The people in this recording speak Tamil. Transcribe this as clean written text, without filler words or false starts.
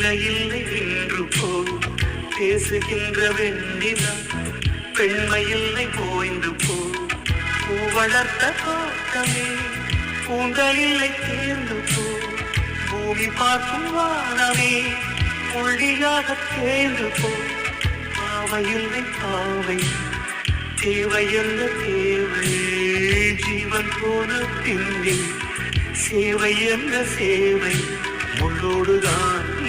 நிலையில்லை இன்று போய் பேசுகின்ற வெண்ணிலா பெண்மையில்லை ஓய்ந்து போய் பூ வளர்த்த தோட்டமே பூங்கலில்லை தேர்ந்து போய் பூமி பார்க்கும் வானமே புள்ளியாக தேர்ந்து போய் பாவையில்லை பாவை தேவை என்ன தேவை ஜீவன் போன பின்னே சேவை என்ன சேவை முள்ளோடுதான்